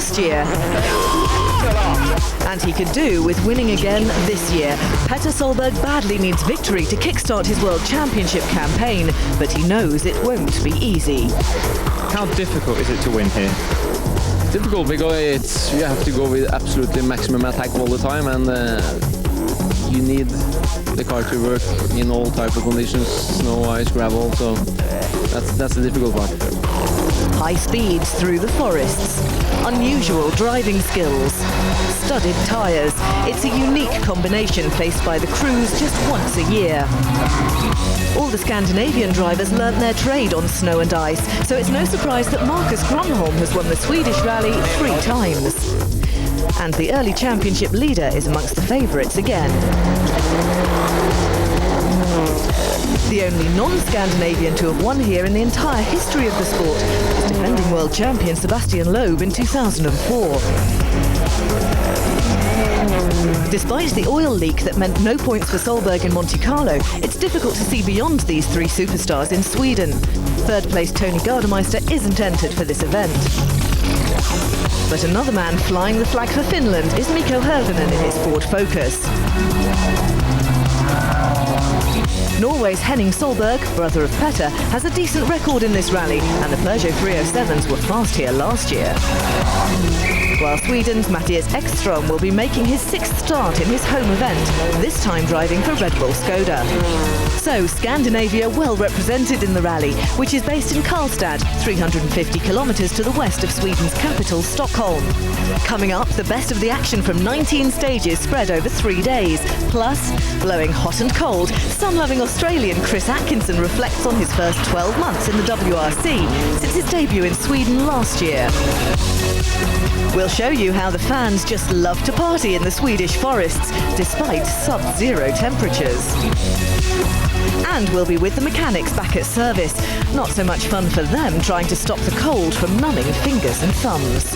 last year. And he could do with winning again this year. Petter Solberg badly needs victory to kickstart his World Championship campaign, but he knows it won't be easy. How difficult is it to win here? Difficult because you have to go with absolutely maximum attack all the time, and you need the car to work in all type of conditions, snow, ice, gravel, so that's the difficult part. High speeds through the forests, unusual driving skills, studded tyres. It's a unique combination faced by the crews just once a year. All the Scandinavian drivers learnt their trade on snow and ice, so it's no surprise that Marcus Grönholm has won the Swedish rally 3 times. And the early championship leader is amongst the favourites again. The only non-Scandinavian to have won here in the entire history of the sport is defending world champion Sebastian Loeb in 2004. Despite the oil leak that meant no points for Solberg in Monte Carlo, it's difficult to see beyond these 3 superstars in Sweden. Third place Tony Gardemeister isn't entered for this event. But another man flying the flag for Finland is Mikko Hirvonen in his Ford Focus. Norway's Henning Solberg, brother of Petter, has a decent record in this rally, and the Peugeot 307s were fast here last year. While Sweden's Mattias Ekström will be making his 6th start in his home event, this time driving for Red Bull Skoda. So Scandinavia well represented in the rally, which is based in Karlstad, 350 kilometres to the west of Sweden's capital, Stockholm. Coming up, the best of the action from 19 stages spread over 3 days. Plus, blowing hot and cold, sun-loving Australian Chris Atkinson reflects on his first 12 months in the WRC since his debut in Sweden last year. We'll show you how the fans just love to party in the Swedish forests, despite sub-zero temperatures. And we'll be with the mechanics back at service. Not so much fun for them trying to stop the cold from numbing fingers and thumbs.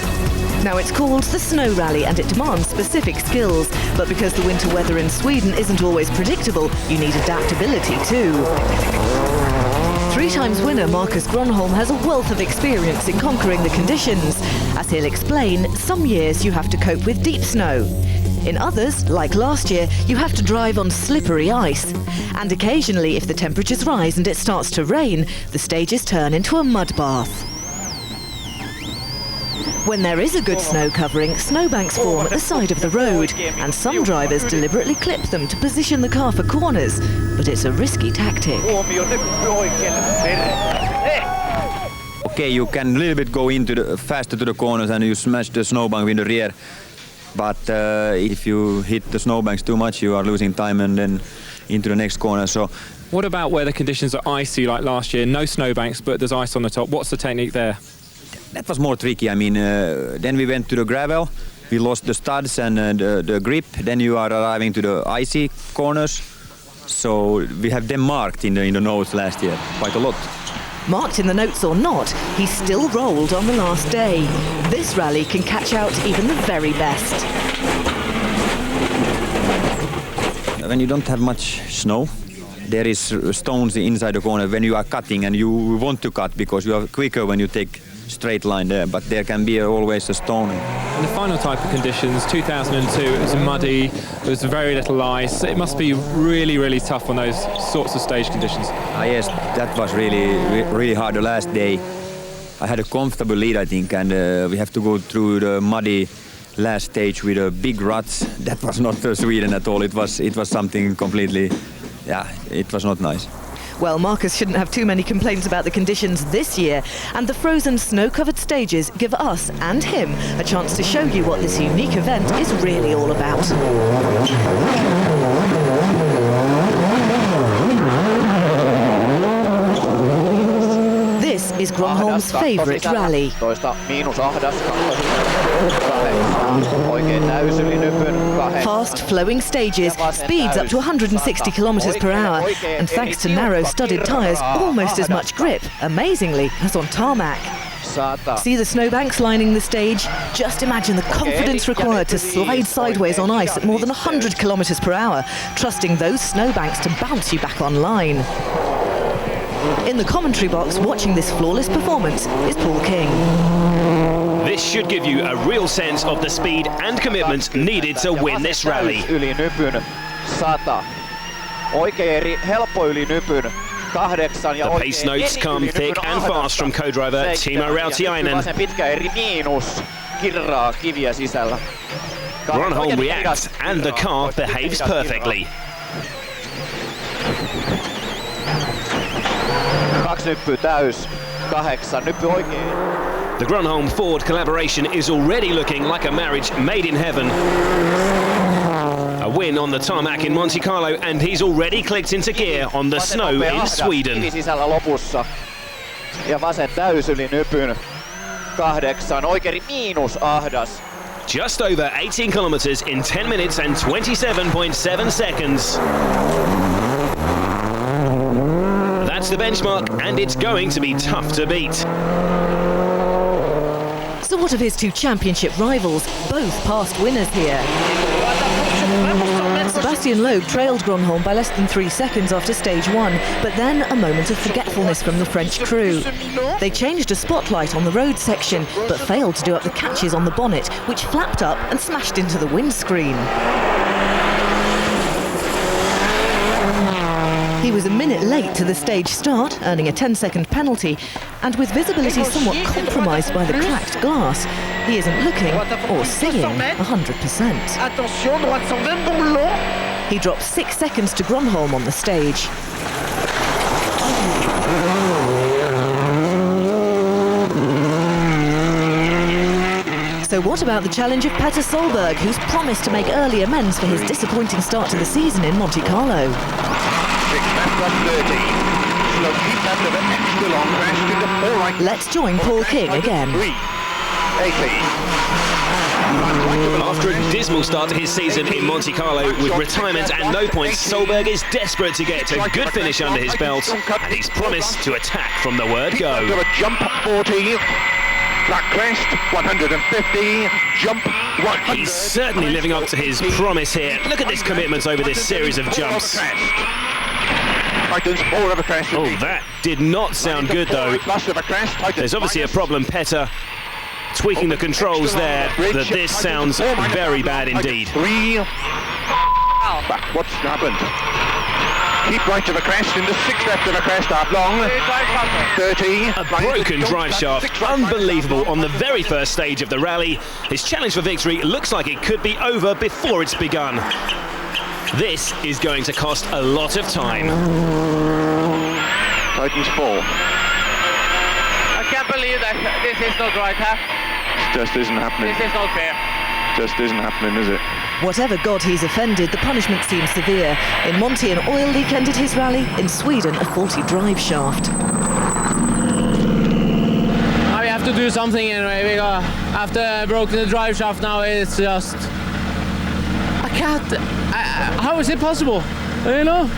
Now, it's called the Snow Rally and it demands specific skills. But because the winter weather in Sweden isn't always predictable, you need adaptability too. 3 times winner Marcus Grönholm has a wealth of experience in conquering the conditions. As he'll explain, some years you have to cope with deep snow. In others, like last year, you have to drive on slippery ice. And occasionally, if the temperatures rise and it starts to rain, the stages turn into a mud bath. When there is a good snow covering, snowbanks form at the side of the road, and some drivers deliberately clip them to position the car for corners, but it's a risky tactic. Okay, you can a little bit go into faster to the corners and you smash the snowbank in the rear, but if you hit the snowbanks too much, you are losing time and then into the next corner. So, what about where the conditions are icy like last year? No snowbanks, but there's ice on the top. What's the technique there? That was more tricky. I mean, then we went to the gravel, we lost the studs and the grip. Then you are arriving to the icy corners. So we have them marked in the notes last year, quite a lot. Marked in the notes or not, he still rolled on the last day. This rally can catch out even the very best. When you don't have much snow, there is stones inside the corner when you are cutting, and you want to cut because you are quicker when you take straight line there, but there can be always a stone. And the final type of conditions, 2002, it was muddy, there was very little ice. It must be really, really tough on those sorts of stage conditions. Yes, that was really hard the last day. I had a comfortable lead, I think, and we have to go through the muddy last stage with big ruts. That was not Sweden at all. It was something completely, it was not nice. Well, Marcus shouldn't have too many complaints about the conditions this year, and the frozen snow-covered stages give us and him a chance to show you what this unique event is really all about. This is Grönholm's favourite rally. Fast flowing stages, speeds up to 160 kilometres per hour, and thanks to narrow studded tyres, almost as much grip, amazingly, as on tarmac. See the snowbanks lining the stage? Just imagine the confidence required to slide sideways on ice at more than 100 kilometres per hour, trusting those snowbanks to bounce you back on line. In the commentary box, watching this flawless performance is Paul King. This should give you a real sense of the speed and commitment needed to win this rally. Yli nypyn 100. Oikein helppo yli nypyn 8 ja The pace notes come thick and fast from co-driver Timo Rautiainen. Pitkä eri miinus kirraa kiviä sisällä. Gronholm reacts and the car behaves perfectly. 2 nyppyä täys, 8 nyppy oikein. The Gronholm-Ford collaboration is already looking like a marriage made in heaven. A win on the tarmac in Monte Carlo and he's already clicked into gear on the snow in Sweden. Kivi sisällä lopussa. Ja vasen täys yli nypyn 8, oikein miinus ahdas. Just over 18 kilometers in 10 minutes and 27.7 seconds. That's the benchmark and it's going to be tough to beat. So what of his two championship rivals, both past winners here? Sebastian Loeb trailed Gronholm by less than 3 seconds after stage 1, but then a moment of forgetfulness from the French crew. They changed a spotlight on the road section, but failed to do up the catches on the bonnet, which flapped up and smashed into the windscreen. He was a minute late to the stage start, earning a 10-second penalty, and with visibility somewhat compromised by the cracked glass, he isn't looking or seeing 100%. He dropped 6 seconds to Gronholm on the stage. So what about the challenge of Petter Solberg, who's promised to make early amends for his disappointing start to the season in Monte Carlo? Let's join Paul King again. After a dismal start to his season in Monte Carlo with retirement and no points, Solberg is desperate to get a good finish under his belt and he's promised to attack from the word go. Jump 40, flat crest 150, jump 100. He's certainly living up to his promise here. Look at this commitment over this series of jumps. Oh, that did not sound good though. There's obviously a problem, Petter. Tweaking the controls there, that this sounds very bad indeed. What's happened? Keep right to the crest, into 6 left of the crest, half long. 30. A broken drive shaft, unbelievable on the very first stage of the rally. His challenge for victory looks like it could be over before it's begun. This is going to cost a lot of time. Titans 4. I can't believe that this is not right, huh? Just isn't happening. This is not fair. Just isn't happening, is it? Whatever god he's offended, the punishment seems severe. In Monte, an oil leak ended his rally. In Sweden, a faulty drive shaft. Now we have to do something anyway, because after I broke the drive shaft now, it's just... I can't... how is it possible? You know?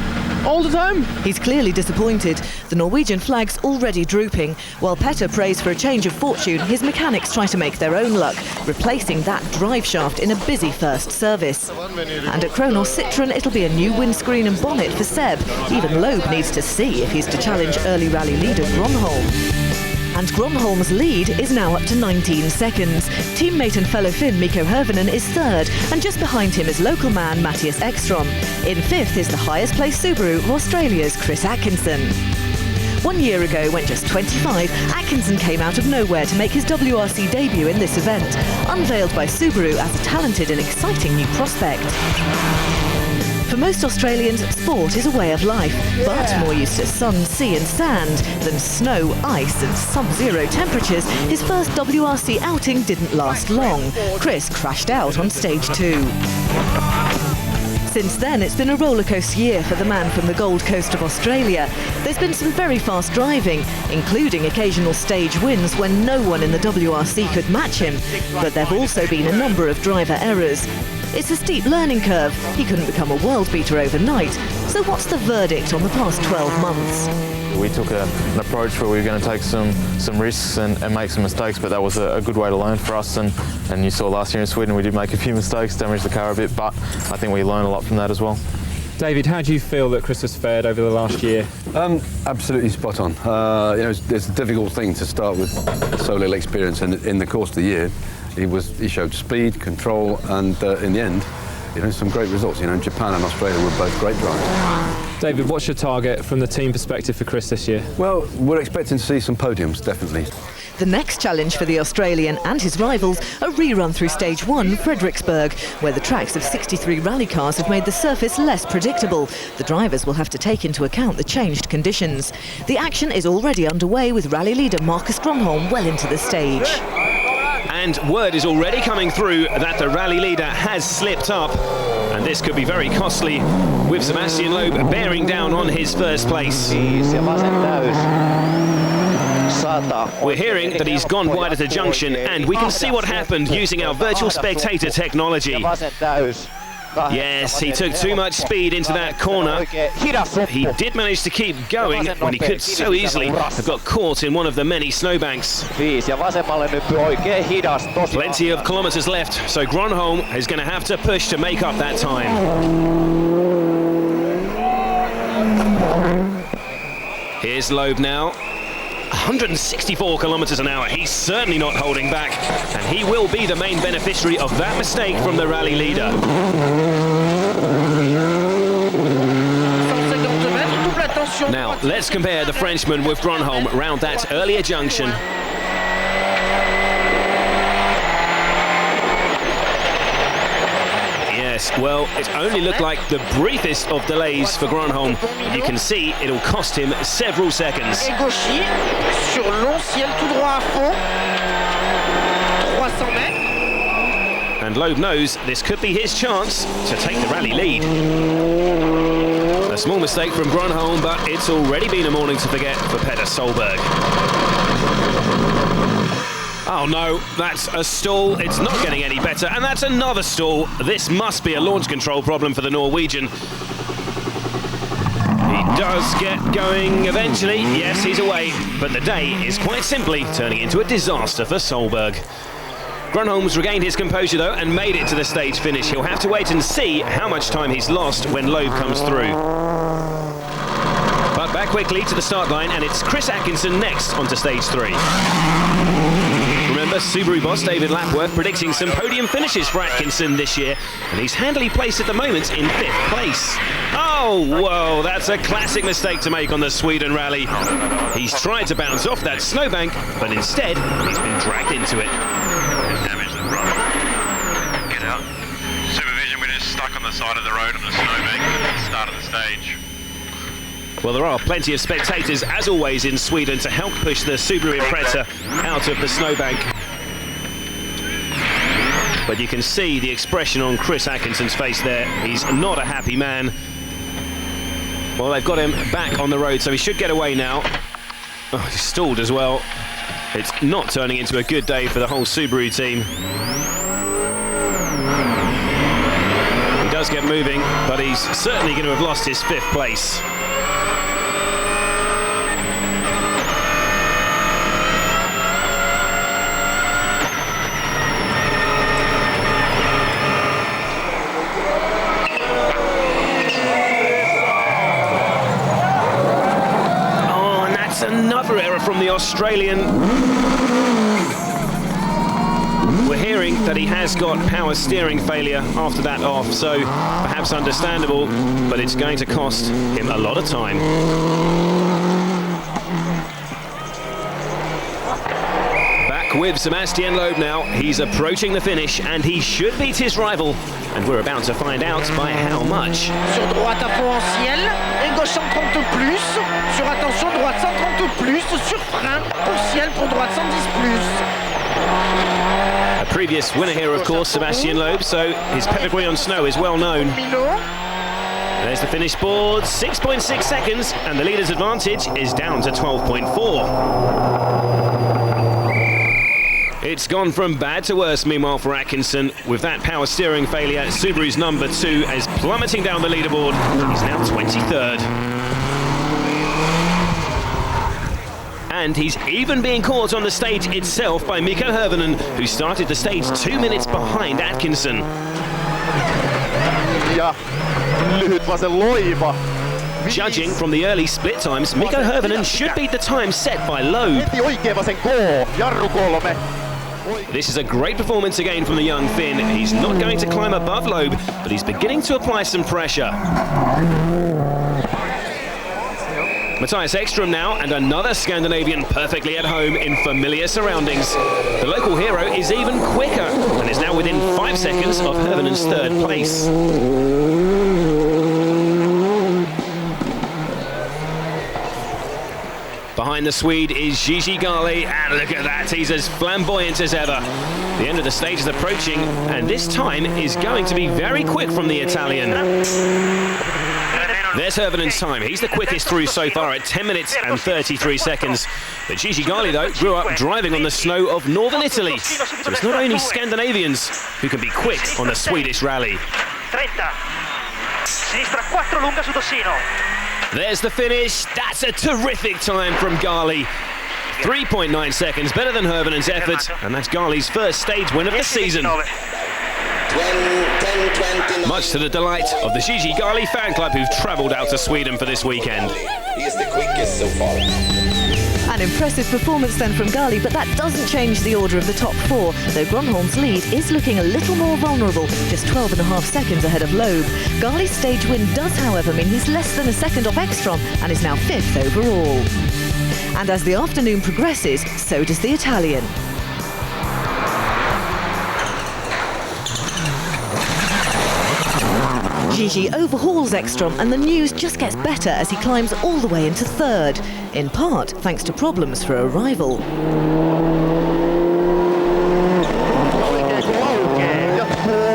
All the time? He's clearly disappointed. The Norwegian flag's already drooping. While Petter prays for a change of fortune, his mechanics try to make their own luck, replacing that drive shaft in a busy first service. And at Kronos Citroën, it'll be a new windscreen and bonnet for Seb. Even Loeb needs to see if he's to challenge early rally leader Gronholm. And Gronholm's lead is now up to 19 seconds. Teammate and fellow Finn Mikko Hirvonen is third, and just behind him is local man Mattias Ekström. In fifth is the highest placed Subaru of Australia's Chris Atkinson. 1 year ago, when just 25, Atkinson came out of nowhere to make his WRC debut in this event, unveiled by Subaru as a talented and exciting new prospect. For most Australians, sport is a way of life, but more used to sun, sea and sand than snow, ice and sub-zero temperatures, his first WRC outing didn't last long. Chris crashed out on stage 2. Since then, it's been a rollercoaster year for the man from the Gold Coast of Australia. There's been some very fast driving, including occasional stage wins when no one in the WRC could match him. But there've also been a number of driver errors. It's a steep learning curve. He couldn't become a world beater overnight. So what's the verdict on the past 12 months? We took an approach where we were going to take some risks and make some mistakes, but that was a good way to learn for us. And you saw last year in Sweden we did make a few mistakes, damaged the car a bit, but I think we learned a lot from that as well. David, how do you feel that Chris has fared over the last year? Absolutely spot on. You know, it's a difficult thing to start with so little experience, and in the course of the year, he showed speed, control, and in the end, you know, some great results. You know, Japan and Australia were both great drivers. David, what's your target from the team perspective for Chris this year? Well, we're expecting to see some podiums, definitely. The next challenge for the Australian and his rivals, a rerun through Stage 1, Fredericksburg, where the tracks of 63 rally cars have made the surface less predictable. The drivers will have to take into account the changed conditions. The action is already underway with rally leader Marcus Gronholm well into the stage. And word is already coming through that the rally leader has slipped up, and this could be very costly, with Sebastian Loeb bearing down on his first place. We're hearing that he's gone wide at the junction, and we can see what happened using our virtual spectator technology. Yes, he took too much speed into that corner. He did manage to keep going when he could so easily have got caught in one of the many snowbanks. Plenty of kilometres left, so Gronholm is going to have to push to make up that time. Here's Loeb now. 164 kilometres an hour. He's certainly not holding back, and he will be the main beneficiary of that mistake from the rally leader. Now, let's compare the Frenchman with Gronholm round that earlier junction. Yes, well, it only looked like the briefest of delays for Gronholm. You can see it'll cost him several seconds. And Loeb knows this could be his chance to take the rally lead. A small mistake from Gronholm, but it's already been a morning to forget for Petter Solberg. Oh no, that's a stall. It's not getting any better, and that's another stall. This must be a launch control problem for the Norwegian. He does get going eventually. Yes, he's away, but the day is quite simply turning into a disaster for Solberg. Gronholm's regained his composure though and made it to the stage finish. He'll have to wait and see how much time he's lost when Loeb comes through. But back quickly to the start line, and it's Chris Atkinson next onto stage 3. Remember, Subaru boss David Lapworth predicting some podium finishes for Atkinson this year, and he's handily placed at the moment in 5th place. Oh, whoa, that's a classic mistake to make on the Sweden rally. He's tried to bounce off that snowbank, but instead he's been dragged into it. Damage the front. Get out. Supervision, we're just stuck on the side of the road on the snowbank at the start of the stage. Well, there are plenty of spectators, as always, in Sweden to help push the Subaru Impreza out of the snowbank. But you can see the expression on Chris Atkinson's face there. He's not a happy man. Well, they've got him back on the road, so he should get away now. Oh, he's stalled as well. It's not turning into a good day for the whole Subaru team. He does get moving, but he's certainly going to have lost his 5th place. Another error from the Australian. We're hearing that he has got power steering failure after that off, so perhaps understandable, but it's going to cost him a lot of time. Back with Sebastian Loeb now. He's approaching the finish, and he should beat his rival, and we're about to find out by how much. Sur droite à fond en ciel, et gauche 130 plus, sur attention droite 130 plus, sur frein pour ciel pour droite 110 plus. A previous winner here, of course, Sebastian Loeb, so his pedigree on snow is well known. There's the finish board, 6.6 seconds, and the leader's advantage is down to 12.4. It's gone from bad to worse, meanwhile, for Atkinson. With that power steering failure, Subaru's number 2 is plummeting down the leaderboard. He's now 23rd. And he's even being caught on the stage itself by Mikko Hirvonen, who started the stage 2 minutes behind Atkinson. Ja lyhyt vasen loiva. Judging from the early split times, Mikko Hirvonen should beat the time set by Loeb. Heti oikea vasen K, jarru 3. This is a great performance again from the young Finn. He's not going to climb above Loeb, but he's beginning to apply some pressure. Matthias Ekström now, and another Scandinavian perfectly at home in familiar surroundings. The local hero is even quicker and is now within 5 seconds of Hirvonen's third place. Behind the Swede is Gigi Gali, and look at that, he's as flamboyant as ever. The end of the stage is approaching, and this time is going to be very quick from the Italian. There's Hirvonen's time. He's the quickest through so far at 10 minutes and 33 seconds. But Gigi Gali, though, grew up driving on the snow of northern Italy. So it's not only Scandinavians who can be quick on the Swedish rally. 30. Sinistra 4 lunga su Tossino. There's the finish. That's a terrific time from Gali. 3.9 seconds better than Hirvonen's effort, and that's Gali's first stage win of the season. Much to the delight of the Gigi Gali fan club who've travelled out to Sweden for this weekend. He is the quickest so far. An impressive performance then from Gali, but that doesn't change the order of the top 4, though Gronholm's lead is looking a little more vulnerable, just 12.5 seconds ahead of Loeb. Gali's stage win does, however, mean he's less than a second off Ekström and is now 5th overall. And as the afternoon progresses, so does the Italian. Gigi overhauls Ekström, and the news just gets better as he climbs all the way into 3rd, in part thanks to problems for a rival.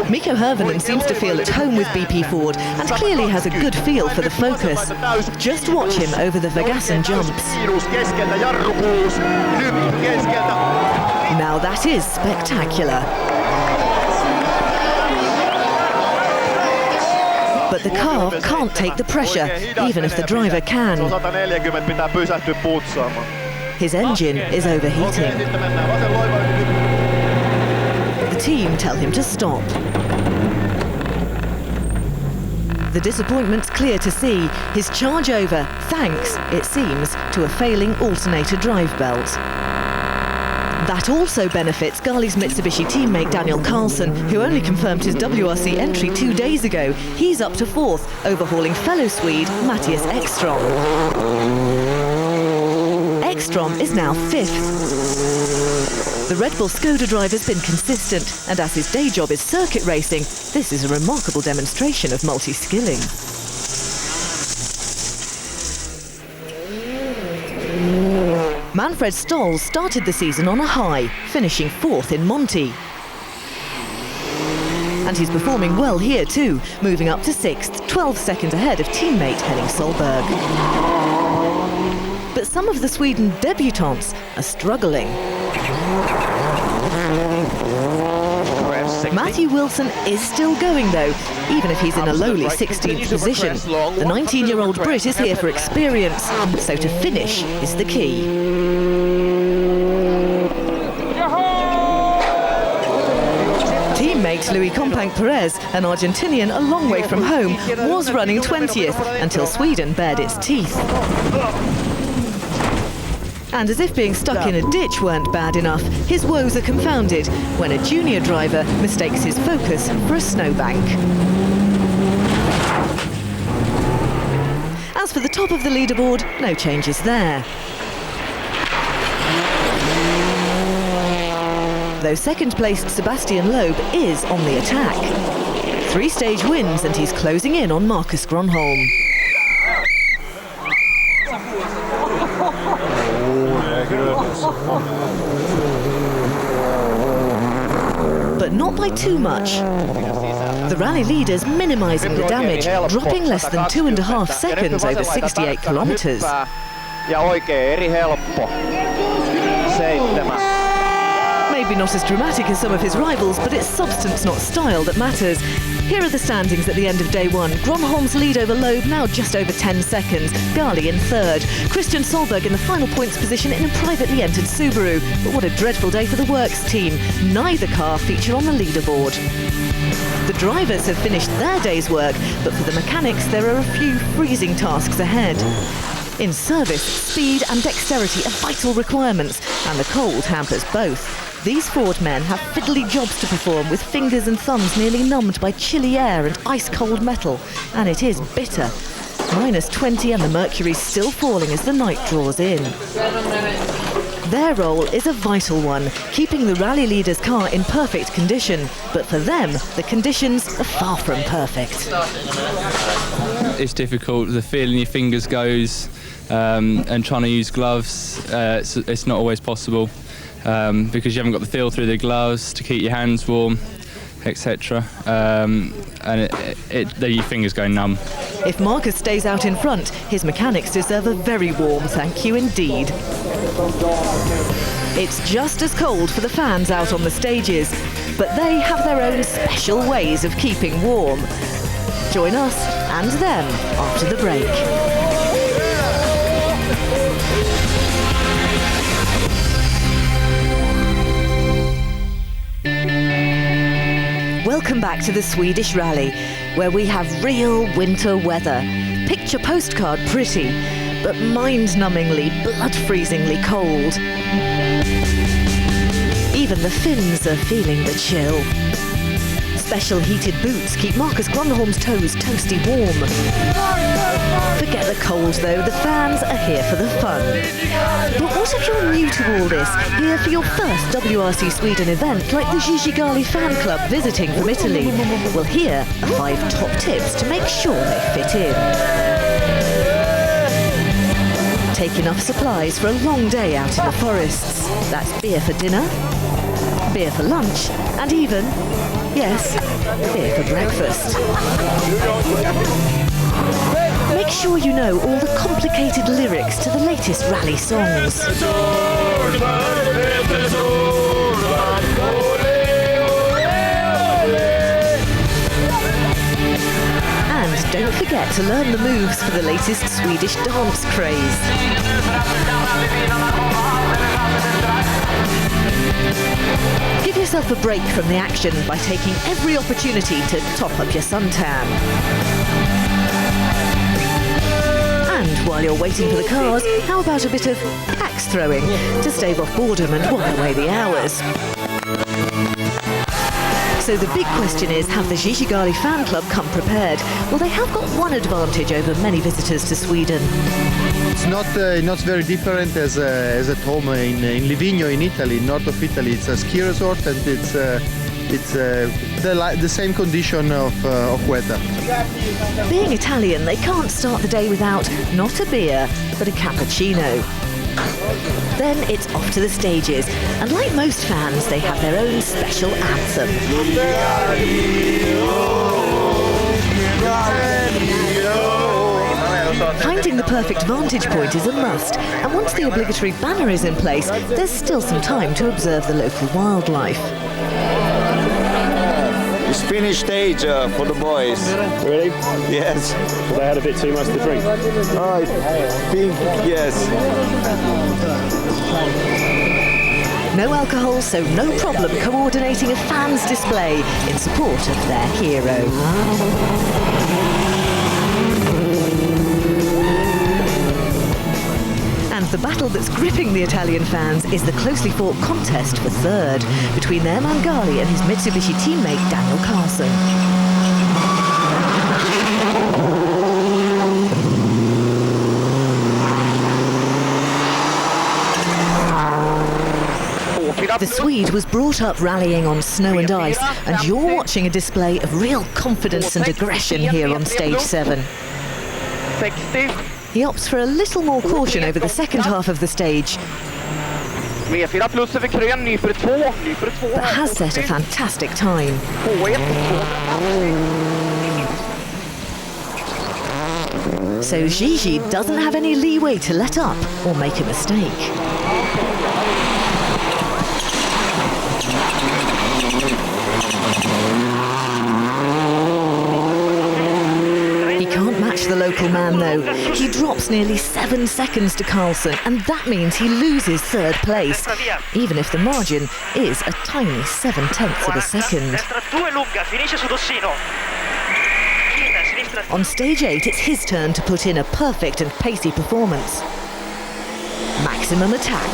Mikko Hirvonen seems to feel at home with BP Ford and clearly has a good feel for the Focus. Just watch him over the Vegasen jumps. Now that is spectacular. But the car can't take the pressure, even if the driver can. His engine is overheating. The team tell him to stop. The disappointment's clear to see. His charge over, thanks, it seems, to a failing alternator drive belt. That also benefits Gali's Mitsubishi teammate Daniel Carlson, who only confirmed his WRC entry 2 days ago. He's up to 4th, overhauling fellow Swede Matthias Ekström. Ekström is now 5th. The Red Bull Skoda driver's been consistent, and as his day job is circuit racing, this is a remarkable demonstration of multi-skilling. Manfred Stoll started the season on a high, finishing 4th in Monty. And he's performing well here too, moving up to 6th, 12 seconds ahead of teammate Henning Solberg. But some of the Sweden debutants are struggling. Matthew Wilson is still going though, even if he's in a lowly 16th position. The 19-year-old Brit is here for experience, so to finish is the key. Teammate Luis Companc Perez, an Argentinian a long way from home, was running 20th until Sweden bared its teeth. And as if being stuck in a ditch weren't bad enough, his woes are confounded when a junior driver mistakes his Focus for a snowbank. As for the top of the leaderboard, no changes there. Though second-placed Sebastian Loeb is on the attack. 3 stage wins and he's closing in on Marcus Gronholm. But not by too much. The rally leaders minimising the damage, dropping less than 2.5 seconds over 68 kilometres. Maybe not as dramatic as some of his rivals, but it's substance, not style, that matters. Here are the standings at the end of day 1. Gronholm's lead over Loeb now just over 10 seconds. Gali in 3rd. Christian Solberg in the final points position in a privately entered Subaru. But what a dreadful day for the Works team. Neither car feature on the leaderboard. The drivers have finished their day's work, but for the mechanics there are a few freezing tasks ahead. In service, speed and dexterity are vital requirements, and the cold hampers both. These Ford men have fiddly jobs to perform with fingers and thumbs nearly numbed by chilly air and ice-cold metal, and it is bitter. -20 and the mercury's still falling as the night draws in. Their role is a vital one, keeping the rally leader's car in perfect condition. But for them, the conditions are far from perfect. It's difficult, the feel in your fingers goes, and trying to use gloves, it's not always possible, because you haven't got the feel through the gloves to keep your hands warm, etc. And your fingers go numb. If Marcus stays out in front, his mechanics deserve a very warm thank you indeed. It's just as cold for the fans out on the stages, but they have their own special ways of keeping warm. Join us and them after the break. Welcome back to the Swedish Rally, where we have real winter weather. Picture postcard pretty, but mind-numbingly, blood-freezingly cold. Even the Finns are feeling the chill. Special heated boots keep Marcus Grönholm's toes toasty warm. Forget the cold though, the fans are here for the fun. But what if you're new to all this, here for your first WRC Sweden event like the Gigigali fan club visiting from Italy? Well, here are 5 top tips to make sure they fit in. Take enough supplies for a long day out in the forests. That's beer for dinner, beer for lunch, and even, yes, beer for breakfast. Make sure you know all the complicated lyrics to the latest rally songs. And don't forget to learn the moves for the latest Swedish dance craze. Give yourself a break from the action by taking every opportunity to top up your suntan. And while you're waiting for the cars, how about a bit of axe throwing to stave off boredom and while away the hours? So the big question is, have the Gigigali fan club come prepared? Well, they have got one advantage over many visitors to Sweden. It's not very different as at home in Livigno in Italy, north of Italy. It's a ski resort and it's the same condition of weather. Being Italian, they can't start the day without not a beer, but a cappuccino. Then it's off to the stages, and like most fans, they have their own special anthem. Finding the perfect vantage point is a must, and once the obligatory banner is in place, there's still some time to observe the local wildlife. It's finished stage for the boys. Really? Yes. They had a bit too much to drink? I think yes. No alcohol, so no problem coordinating a fans' display in support of their hero. And the battle that's gripping the Italian fans is the closely fought contest for third between their man Gali and his Mitsubishi teammate Daniel Carlson. The Swede was brought up rallying on snow and ice, and you're watching a display of real confidence and aggression here on stage 7. He opts for a little more caution over the second half of the stage, but has set a fantastic time. So Gigi doesn't have any leeway to let up or make a mistake. the local man, though. He drops nearly 7 seconds to Carlsen, and that means he loses third place, even if the margin is a tiny 7/10 of a second. On stage 8, it's his turn to put in a perfect and pacey performance. Maximum attack.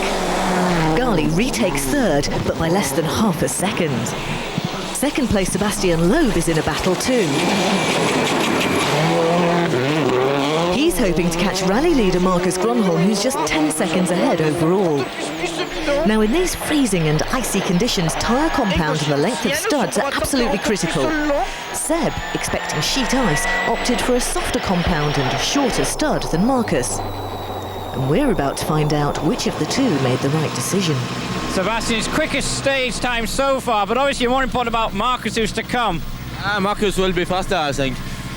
Gali retakes third, but by less than half a second. Second place Sebastian Loeb is in a battle too. He's hoping to catch rally leader Marcus Gronholm, who's just 10 seconds ahead overall. Now, in these freezing and icy conditions, tyre compound and the length of studs are absolutely critical. Seb, expecting sheet ice, opted for a softer compound and a shorter stud than Marcus. And we're about to find out which of the two made the right decision. Sebastian's quickest stage time so far, but obviously more important about Marcus who's to come. Marcus will be faster, I think.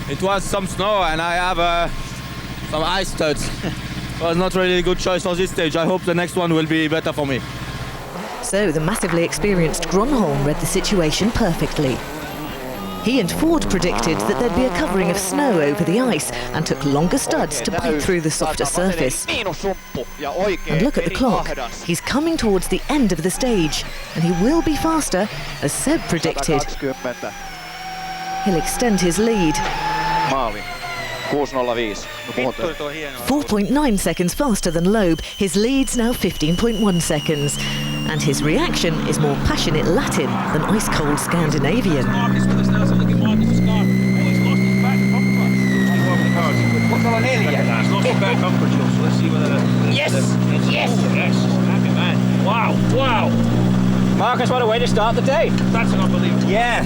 It was some snow and I have some ice studs. It was not really a good choice for this stage. I hope the next one will be better for me. So the massively experienced Gronholm read the situation perfectly. He and Ford predicted that there'd be a covering of snow over the ice and took longer studs to bite through the softer surface. And look at the clock. He's coming towards the end of the stage, and he will be faster, as Seb predicted. He'll extend his lead. 4.9 seconds faster than Loeb. His lead's now 15.1 seconds. And his reaction is more passionate Latin than ice-cold Scandinavian. Yes! Yes! Happy man. Wow! Wow! Marcus, what a way to start the day. That's unbelievable. Yeah.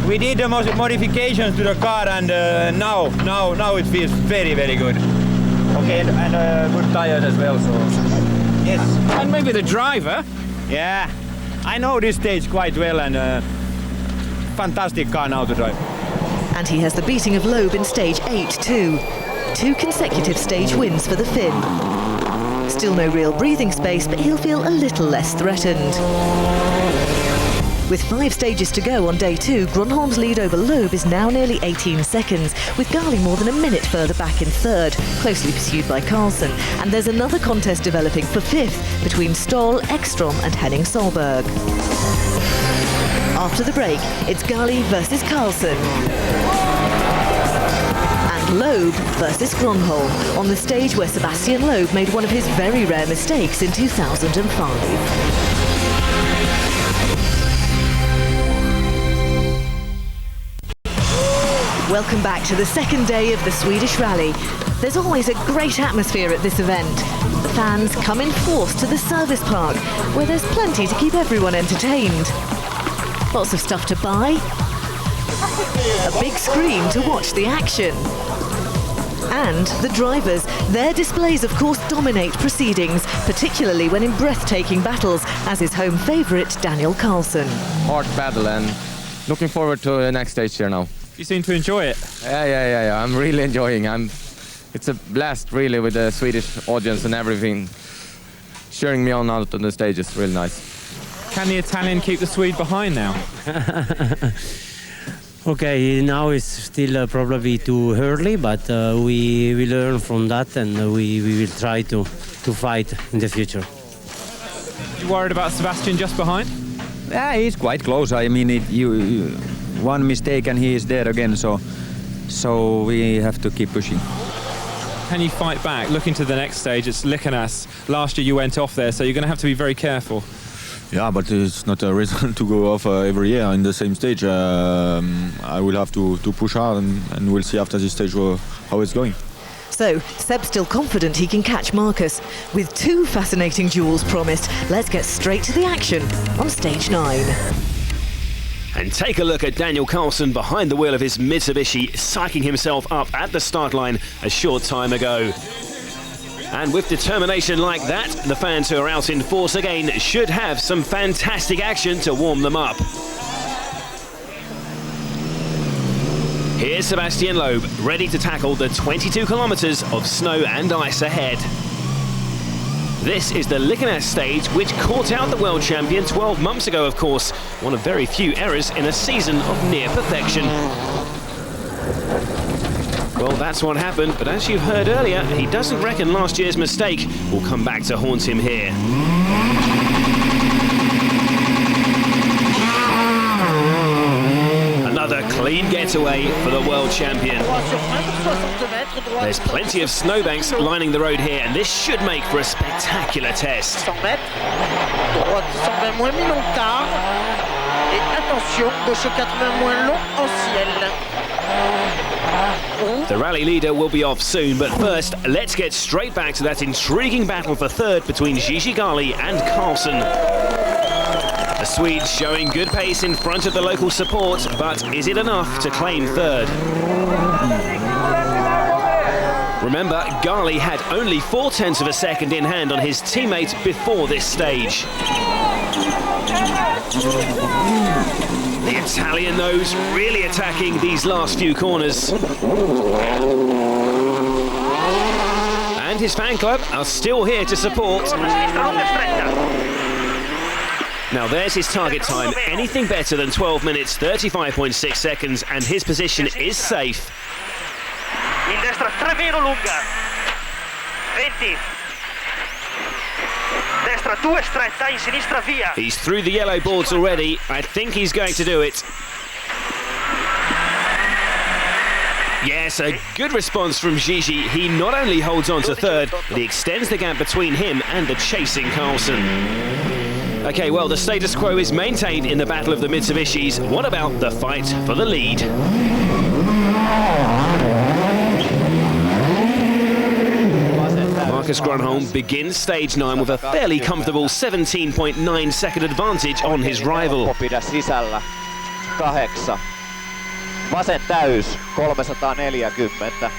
We did the modifications to the car, and now it feels very, very good. Okay, and good tires as well. So yes. And maybe the driver. Yeah, I know this stage quite well, and fantastic car now to drive. And he has the beating of Loeb in stage 8 too. 2 consecutive stage wins for the Finn. Still no real breathing space, but he'll feel a little less threatened. With 5 stages to go on day 2, Gronholm's lead over Loeb is now nearly 18 seconds, with Gali more than a minute further back in third, closely pursued by Carlsen. And there's another contest developing for 5th between Stoll, Ekstrom and Henning Solberg. After the break, it's Gali versus Carlsen. And Loeb versus Gronholm, on the stage where Sebastian Loeb made one of his very rare mistakes in 2005. Welcome back to the second day of the Swedish Rally. There's always a great atmosphere at this event. Fans come in force to the service park, where there's plenty to keep everyone entertained. Lots of stuff to buy. A big screen to watch the action. And the drivers. Their displays, of course, dominate proceedings, particularly when in breathtaking battles, as is home favourite Daniel Carlsen. Hard battle, and looking forward to the next stage here now. You seem to enjoy it. Yeah. I'm really enjoying. It's a blast, really, with the Swedish audience and everything cheering me on out on the stage. It's really nice. Can the Italian keep the Swede behind now? Okay, now it's still probably too early, but we learn from that, and we will try to fight in the future. You worried about Sebastian just behind? Yeah, he's quite close. I mean, one mistake and he is there again, so we have to keep pushing. Can you fight back? Looking to the next stage, it's Likenäs. Last year you went off there, so you're going to have to be very careful. Yeah, but it's not a reason to go off every year in the same stage. I will have to push hard, and we'll see after this stage how it's going. So, Seb's still confident he can catch Marcus. With 2 fascinating duels promised, let's get straight to the action on stage 9. And take a look at Daniel Carlsen behind the wheel of his Mitsubishi, psyching himself up at the start line a short time ago. And with determination like that, the fans who are out in force again should have some fantastic action to warm them up. Here's Sebastian Loeb, ready to tackle the 22 kilometres of snow and ice ahead. This is the Likenäs stage, which caught out the world champion 12 months ago, of course. One of very few errors in a season of near perfection. Well, that's what happened, but as you've heard earlier, he doesn't reckon last year's mistake will come back to haunt him here. Another clean getaway for the world champion. There's plenty of snowbanks lining the road here, and this should make for a spectacular test. 100 mètres, droite 120 moins mi long quart, et attention, gauche 80 moins long en ciel. The rally leader will be off soon, but first, let's get straight back to that intriguing battle for third between Gigi Gali and Carlson. The Swedes showing good pace in front of the local support, but is it enough to claim third? Remember, Gali had only 0.4 of a second in hand on his teammate before this stage. The Italian nose really attacking these last few corners. And his fan club are still here to support. Now there's his target time, anything better than 12 minutes, 35.6 seconds, and his position is safe. In destra 3 meno lunga, 20. Destra 2 stretta, in sinistra via. He's through the yellow boards already. I think he's going to do it. Yes, a good response from Gigi. He not only holds on to third, but he extends the gap between him and the chasing Carlson. Okay, well, the status quo is maintained in the battle of the Mitsubishis. What about the fight for the lead? Marcus Grönholm begins stage 9 with a fairly comfortable 17.9 second advantage on his rival. Pidä sisällä. 8. Vasen täys. 340.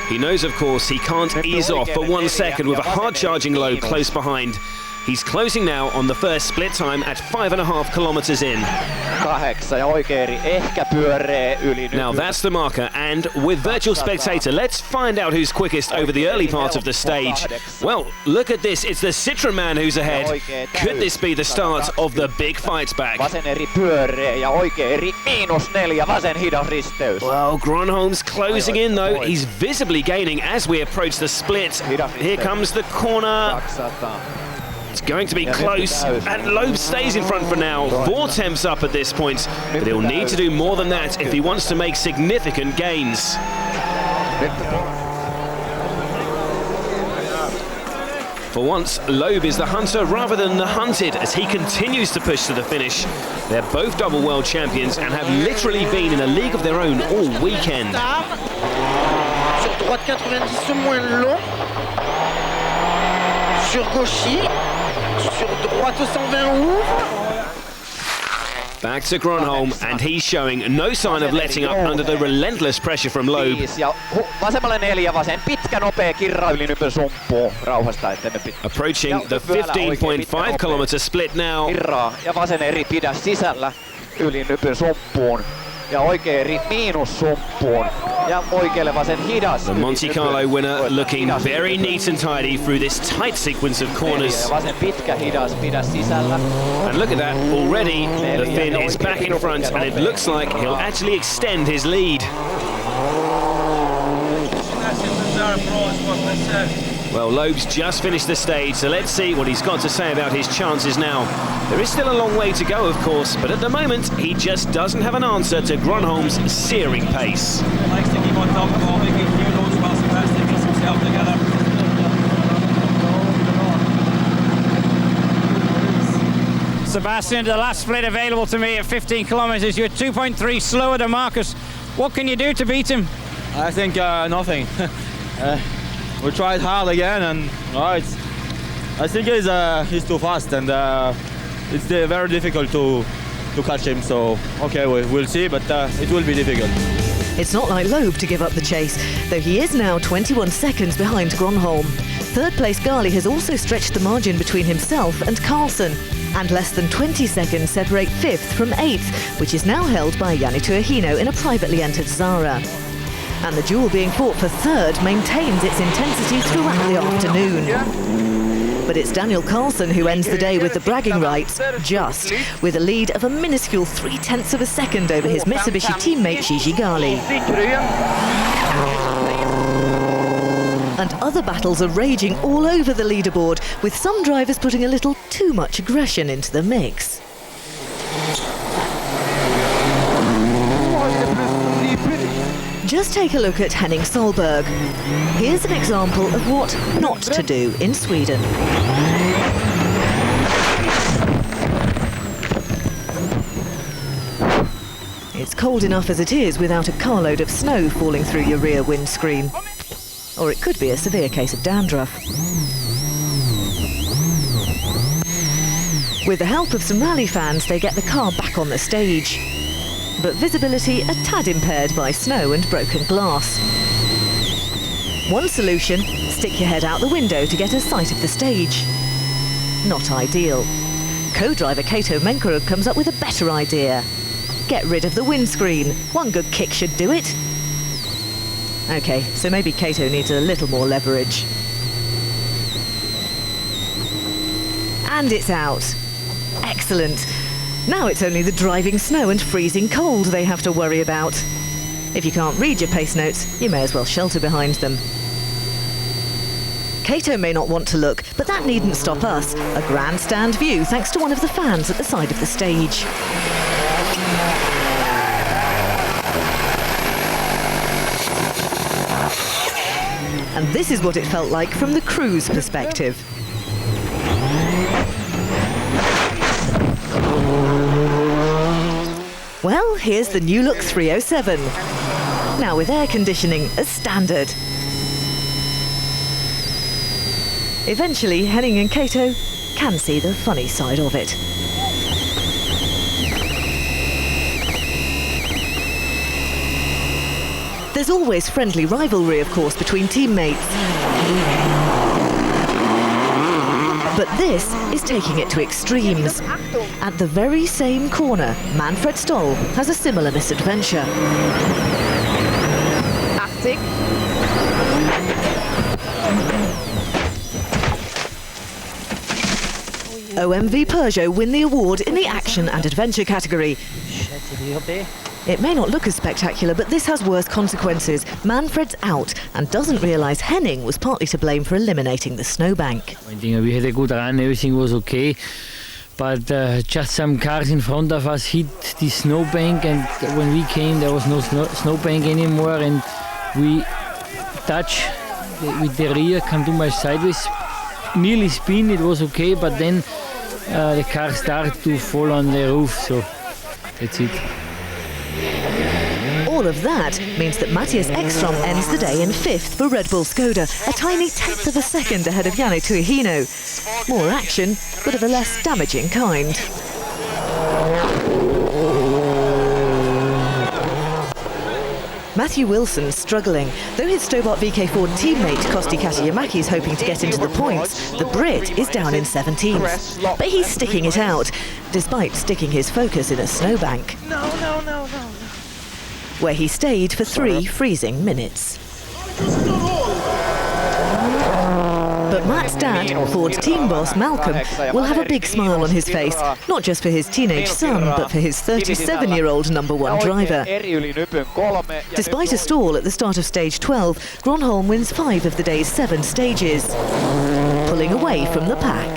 He knows, of course, he can't ease off for 1 second with a hard-charging load close behind. He's closing now on the first split time at 5.5 kilometers in. 8 ja oikeeri ehkä pyöree yli. Now that's the marker, and with virtual spectator, let's find out who's quickest over the early part of the stage. Well, look at this, it's the Citroen man who's ahead. Could this be the start of the big fight back? Vasen eri pyöree ja oikeeri -4 vasen hidas risteys. Well, Grönholm's closing in though. He's visibly gaining as we approach the split. Here comes the corner. It's going to be close, and Loeb stays in front for now. 4 temps up at this point, but he'll need to do more than that if he wants to make significant gains. For once, Loeb is the hunter rather than the hunted as he continues to push to the finish. They're both double world champions and have literally been in a league of their own all weekend. Sur droite 90 moins long. Sur gauchy. Sur droite 120 ouvre. Back to Grönholm, and he's showing no sign of letting up under the relentless pressure from Loeb. Vasemmalle 4 vasen, pitkä nopea kirra yli nypyn sumppuun rauhasta, ettei me Approaching the 15.5 kilometer split now. Kirraa ja vasen eri pidä sisällä yli nypyn sumppuun. Ja oikea eri miinus sumppuun. Ja oikealle vasen hidas. The Monte Carlo winner looking very neat and tidy through this tight sequence of corners. Vasen pitkä hidas pidä sisällä. And look at that, already the Finn is back in front, and it looks like he'll actually extend his lead. Well, Loeb's just finished the stage, so let's see what he's got to say about his chances now. There is still a long way to go, of course, but at the moment, he just doesn't have an answer to Grönholm's searing pace. Likes to keep on top of all, making few loads while Sebastian gets himself together. Sebastian, the last split available to me at 15 kilometers. You're 2.3 slower than Marcus. What can you do to beat him? I think nothing. We tried hard again, and I think he's too fast, and it's very difficult to catch him. So okay, we'll see, but it will be difficult. It's not like Loeb to give up the chase, though he is now 21 seconds behind Grönholm. Third place Gali has also stretched the margin between himself and Carlson, and less than 20 seconds separate 5th from 8th, which is now held by Jani Tuohino in a privately entered Zara. And the duel being fought for third maintains its intensity throughout the afternoon. But it's Daniel Carlson who ends the day with the bragging rights, just, with a lead of a minuscule 0.3 of a second over his Mitsubishi teammate Gigi Gali. And other battles are raging all over the leaderboard, with some drivers putting a little too much aggression into the mix. Just take a look at Henning Solberg. Here's an example of what not to do in Sweden. It's cold enough as it is without a carload of snow falling through your rear windscreen. Or it could be a severe case of dandruff. With the help of some rally fans, they get the car back on the stage. But visibility a tad impaired by snow and broken glass. One solution, stick your head out the window to get a sight of the stage. Not ideal. Co-driver Kato Menkerud comes up with a better idea. Get rid of the windscreen. One good kick should do it. Okay, so maybe Kato needs a little more leverage. And it's out. Excellent. Now it's only the driving snow and freezing cold they have to worry about. If you can't read your pace notes, you may as well shelter behind them. Kato may not want to look, but that needn't stop us. A grandstand view thanks to one of the fans at the side of the stage. And this is what it felt like from the crew's perspective. Well, here's the new look 307. Now with air conditioning as standard. Eventually, Henning and Kato can see the funny side of it. There's always friendly rivalry, of course, between teammates. But this is taking it to extremes. At the very same corner, Manfred Stoll has a similar misadventure. OMV Peugeot win the award in the action and adventure category. It may not look as spectacular, but this has worse consequences. Manfred's out and doesn't realise Henning was partly to blame for eliminating the snowbank. We had a good run, everything was okay, but just some cars in front of us hit the snowbank, and when we came there was no snowbank anymore, and we touch with the rear, come too much sideways, nearly spin, it was okay, but then the car started to fall on the roof, so that's it. All of that means that Matthias Ekstrom ends the day in 5th for Red Bull Skoda, a tiny 1/10 of a second ahead of Janne Tuihino. More action, but of a less damaging kind. Matthew Wilson's struggling. Though his Stobart VK Ford teammate Kosti Katajamäki is hoping to get into the points, the Brit is down in 17th. But he's sticking it out, despite sticking his focus in a snowbank. No. Where he stayed for 3 freezing minutes. But Matt's dad, Ford team boss Malcolm, will have a big smile on his face, not just for his teenage son, but for his 37-year-old number 1 driver. Despite a stall at the start of stage 12, Gronholm wins 5 of the day's 7 stages, pulling away from the pack.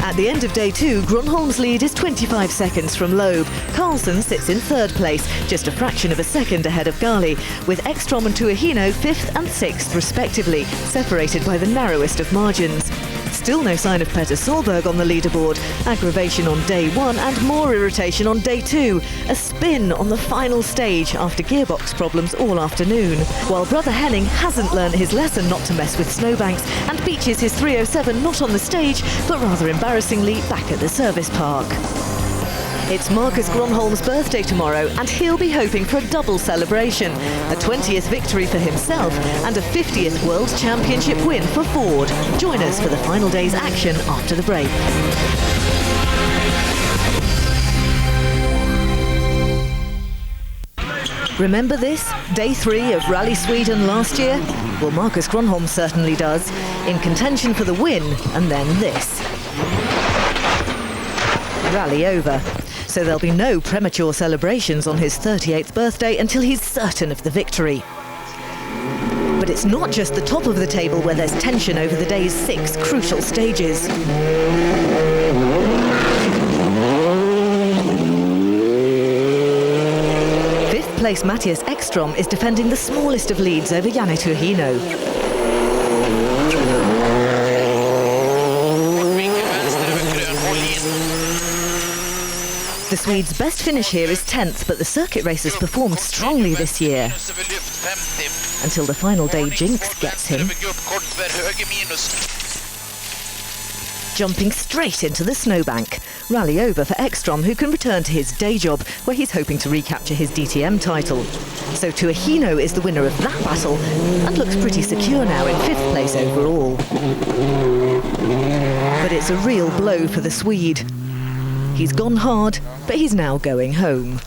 At the end of day 2, Gronholm's lead is 25 seconds from Loeb. Carlson sits in 3rd place, just a fraction of a second ahead of Gali, with Ekstrom and Tuihino 5th and 6th respectively, separated by the narrowest of margins. Still no sign of Petter Solberg on the leaderboard. Aggravation on day 1 and more irritation on day 2. A spin on the final stage after gearbox problems all afternoon. While brother Henning hasn't learned his lesson not to mess with snowbanks and beaches his 307 not on the stage, but rather embarrassingly back at the service park. It's Marcus Gronholm's birthday tomorrow, and he'll be hoping for a double celebration. A 20th victory for himself and a 50th World Championship win for Ford. Join us for the final day's action after the break. Remember this? Day 3 of Rally Sweden last year? Well, Marcus Grönholm certainly does. In contention for the win, and then this. Rally over. So there'll be no premature celebrations on his 38th birthday until he's certain of the victory. But it's not just the top of the table where there's tension over the day's 6 crucial stages. Place Mattias Ekström is defending the smallest of leads over Janne Tuohino. The Swede's best finish here is 10th, but the circuit racers performed strongly this year. Until the final day jinx gets him. Jumping straight into the snowbank. Rally over for Ekström, who can return to his day job, where he's hoping to recapture his DTM title. So Tuohino is the winner of that battle, and looks pretty secure now in 5th place overall. But it's a real blow for the Swede. He's gone hard, but he's now going home.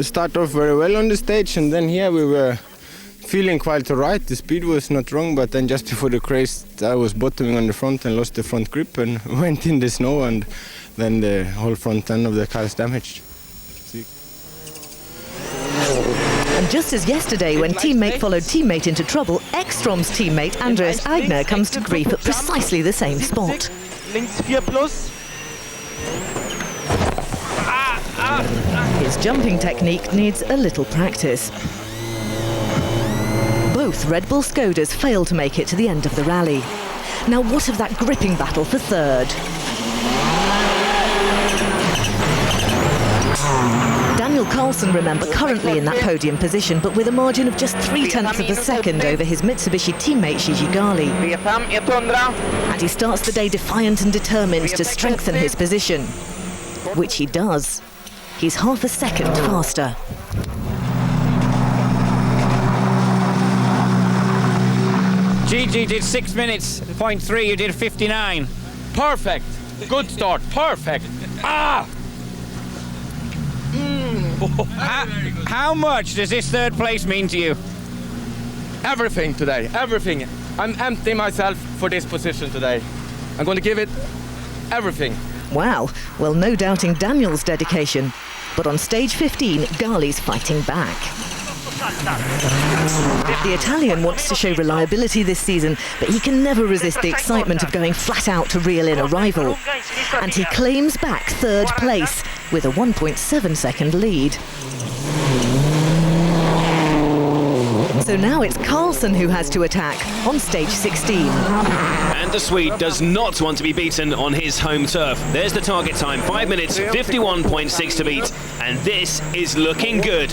Start off very well on the stage, and then here we were feeling quite alright. The speed was not wrong, but then just before the crash I was bottoming on the front and lost the front grip and went in the snow, and then the whole front end of the car is damaged. And just as yesterday, when teammate followed teammate into trouble, Ekström's teammate Andreas Eigner comes to grief at precisely the same spot. His jumping technique needs a little practice. Both Red Bull Skodas fail to make it to the end of the rally. Now what of that gripping battle for 3rd? Daniel Carlson, remember, currently in that podium position, but with a margin of just 0.3 of a second over his Mitsubishi teammate Gigi Gali. And he starts the day defiant and determined to strengthen his position. Which he does. He's half a second faster. Gigi did 6 minutes, 0.3, you did 59. Perfect. Good start. Perfect. How much does this 3rd place mean to you? Everything today. Everything. I'm emptying myself for this position today. I'm going to give it everything. Wow. Well, no doubting Daniel's dedication. But on stage 15, Gali's fighting back. The Italian wants to show reliability this season, but he can never resist the excitement of going flat out to reel in a rival. And he claims back 3rd place with a 1.7 second lead. So now it's Carlson who has to attack on stage 16. And the Swede does not want to be beaten on his home turf. There's the target time, 5 minutes, 51.6 to beat. And this is looking good.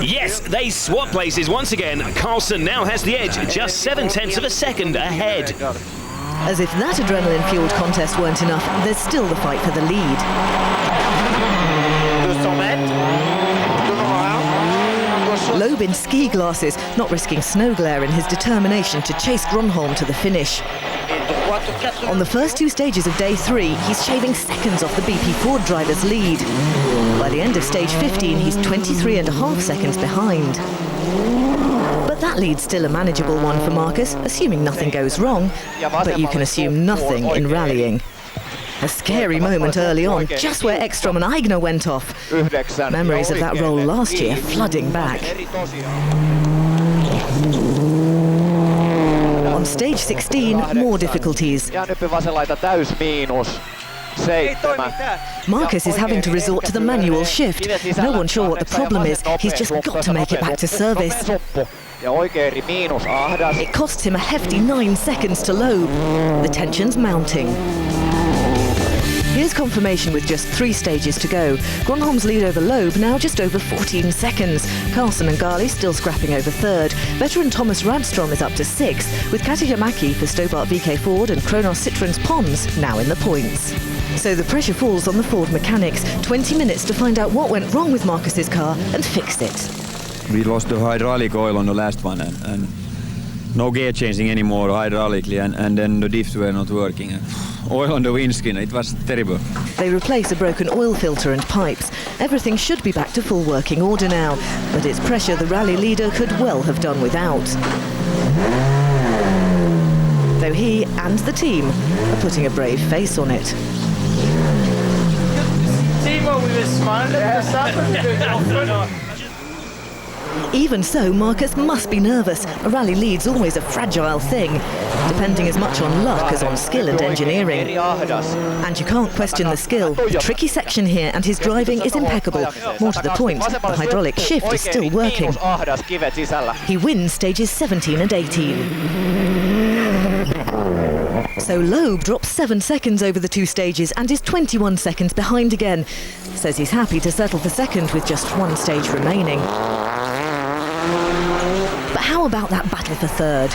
Yes, they swap places once again. Carlson now has the edge, just 0.7 of a second ahead. As if that adrenaline-fueled contest weren't enough, there's still the fight for the lead. Loeb in ski glasses, not risking snow glare in his determination to chase Grönholm to the finish. On the first 2 stages of day 3, he's shaving seconds off the BP Ford driver's lead. By the end of stage 15, he's 23.5 seconds behind. But that lead's still a manageable one for Marcus, assuming nothing goes wrong. But you can assume nothing in rallying. A scary moment early on, just where Ekström and Eigner went off. Memories of that roll last year flooding back. On stage 16, more difficulties. Marcus is having to resort to the manual shift. No one sure what the problem is. He's just got to make it back to service. It costs him a hefty 9 seconds to Loeb. The tension's mounting. Here's confirmation with just 3 stages to go. Grönholm's lead over Loeb now just over 14 seconds. Carlson and Gali still scrapping over 3rd. Veteran Thomas Radstrom is up to 6th, with Kati Yamaki for Stobart VK Ford and Kronos Citroen's Pons now in the points. So the pressure falls on the Ford mechanics. 20 minutes to find out what went wrong with Marcus's car and fix it. We lost the hydraulic oil on the last one, and no gear changing anymore hydraulically, and then the diffs were not working. Oil on the windscreen, it was terrible. They replace a broken oil filter and pipes. Everything should be back to full working order now, but it's pressure the rally leader could well have done without. Though he and the team are putting a brave face on it. Timo, we were smiling at the Even so, Marcus must be nervous. A rally lead's always a fragile thing, depending as much on luck as on skill and engineering. And you can't question the skill. The tricky section here, and his driving is impeccable. More to the point, the hydraulic shift is still working. He wins stages 17 and 18. So Loeb drops 7 seconds over the 2 stages and is 21 seconds behind again. Says he's happy to settle for second with just 1 stage remaining. But how about that battle for third?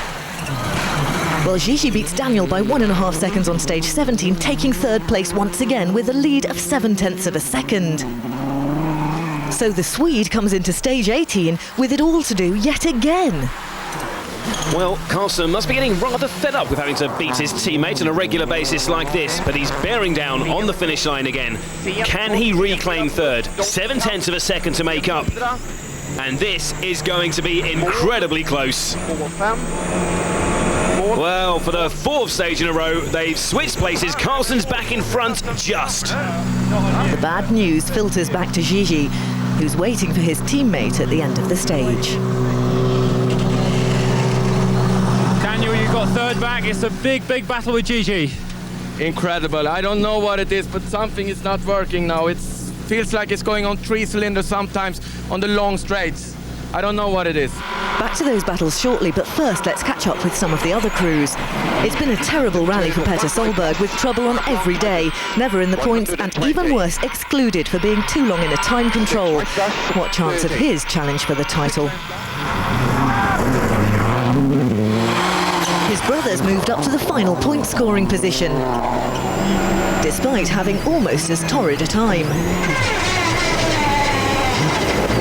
Well, Gigi beats Daniel by 1.5 seconds on stage 17, taking third place once again with a lead of 0.7 of a second. So the Swede comes into stage 18 with it all to do yet again. Well, Carlson must be getting rather fed up with having to beat his teammate on a regular basis like this, but he's bearing down on the finish line again. Can he reclaim third? 0.7 of a second to make up. And this is going to be incredibly close. Well, for the 4th stage in a row, they've switched places. Carlson's back in front just. The bad news filters back to Gigi, who's waiting for his teammate at the end of the stage. Daniel, you got third back. It's a big, big battle with Gigi. Incredible. I don't know what it is, but something is not working now. It feels like it's going on 3 cylinders sometimes on the long straights. I don't know what it is. Back to those battles shortly, but first let's catch up with some of the other crews. It's been a terrible rally for Petter Solberg, with trouble on every day, never in the points, and even worse, excluded for being too long in a time control. What chance of his challenge for the title? His brothers moved up to the final point scoring position, despite having almost as torrid a time.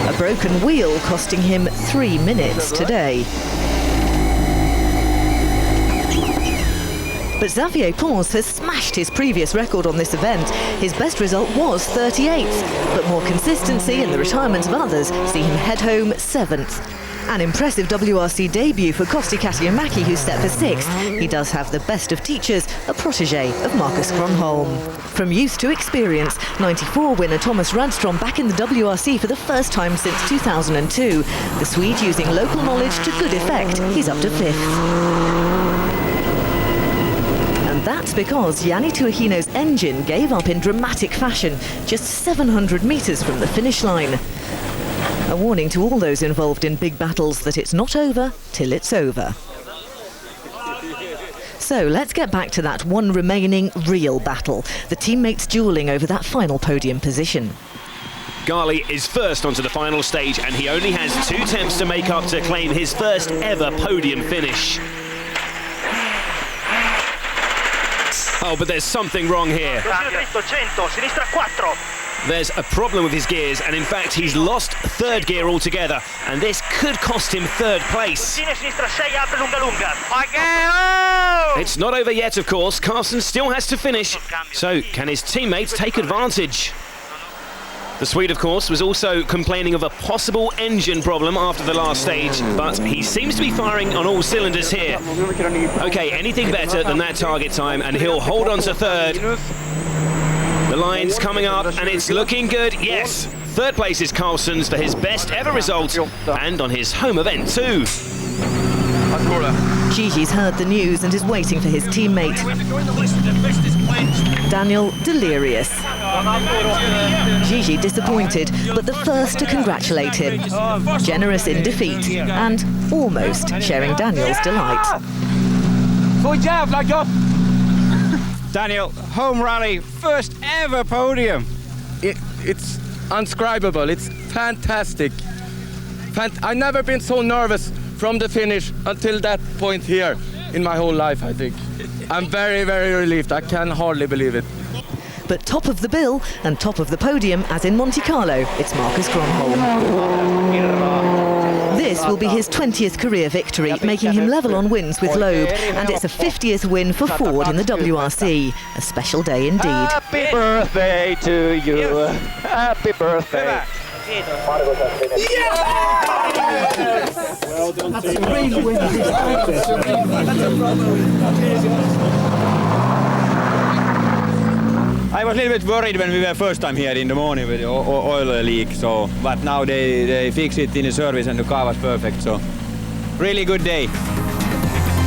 A broken wheel costing him 3 minutes today. But Xavier Pons has smashed his previous record on this event. His best result was 38th, but more consistency and the retirement of others see him head home 7th. An impressive WRC debut for Kosti Katiamäki, who's set for 6th. He does have the best of teachers, a protégé of Marcus Kronholm. From youth to experience, 94 winner Thomas Radstrom back in the WRC for the first time since 2002. The Swede using local knowledge to good effect. He's up to 5th. And that's because Jani Tuahino's engine gave up in dramatic fashion, just 700 metres from the finish line. A warning to all those involved in big battles that it's not over till it's over. So let's get back to that one remaining real battle, the teammates duelling over that final podium position. Gali is first onto the final stage, and he only has 2 attempts to make up to claim his first ever podium finish. Oh, but there's something wrong here. There's a problem with his gears, and in fact he's lost 3rd gear altogether, and this could cost him 3rd place. It's not over yet, of course. Carlson still has to finish, so can his teammates take advantage? The Swede, of course, was also complaining of a possible engine problem after the last stage, but he seems to be firing on all cylinders here. Okay, anything better than that target time, and he'll hold on to 3rd. The line's coming up, and it's looking good. Yes, 3rd place is Carlson's for his best ever result, and on his home event too. Gigi's heard the news and is waiting for his teammate. Daniel delirious. Gigi disappointed, but the first to congratulate him. Generous in defeat, and almost sharing Daniel's delight. Daniel, home rally, first ever podium. It's unscribable. It's fantastic. I've never been so nervous from the finish until that point here in my whole life, I think. I'm very, very relieved. I can hardly believe it. But top of the bill and top of the podium, as in Monte Carlo, it's Marcus Gronholm. This will be his 20th career victory, making him level on wins with Loeb, and it's a 50th win for Ford in the WRC. A special day indeed. Happy birthday to you. Happy birthday. Well done, that's a real win. I was a little bit worried when we were first time here in the morning with the oil leak, but now they fixed it in the service and the car was perfect, so really good day.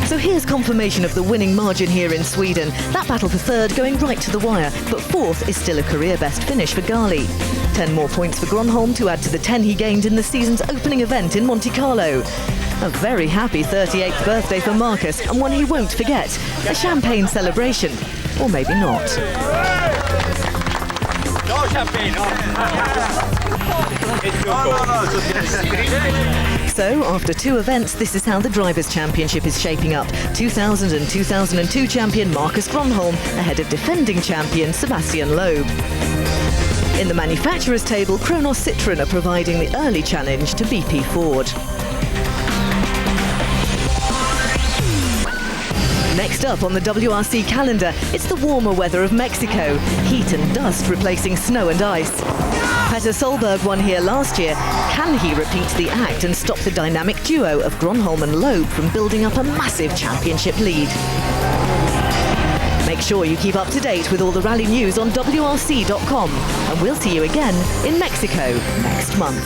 So here's confirmation of the winning margin here in Sweden. That battle for third going right to the wire, but fourth is still a career best finish for Gali. 10 more points for Gronholm to add to the 10 he gained in the season's opening event in Monte Carlo. A very happy 38th birthday for Marcus, and one he won't forget. A champagne celebration. Or maybe not. No champagne, no. So, after 2 events, this is how the Drivers' Championship is shaping up. 2000 and 2002 champion Marcus Gronholm ahead of defending champion Sebastian Loeb. In the manufacturers' table, Kronos Citroën are providing the early challenge to BP Ford. Next up on the WRC calendar, it's the warmer weather of Mexico. Heat and dust replacing snow and ice. Petter Solberg won here last year. Can he repeat the act and stop the dynamic duo of Gronholm and Loeb from building up a massive championship lead? Make sure you keep up to date with all the rally news on WRC.com, and we'll see you again in Mexico next month.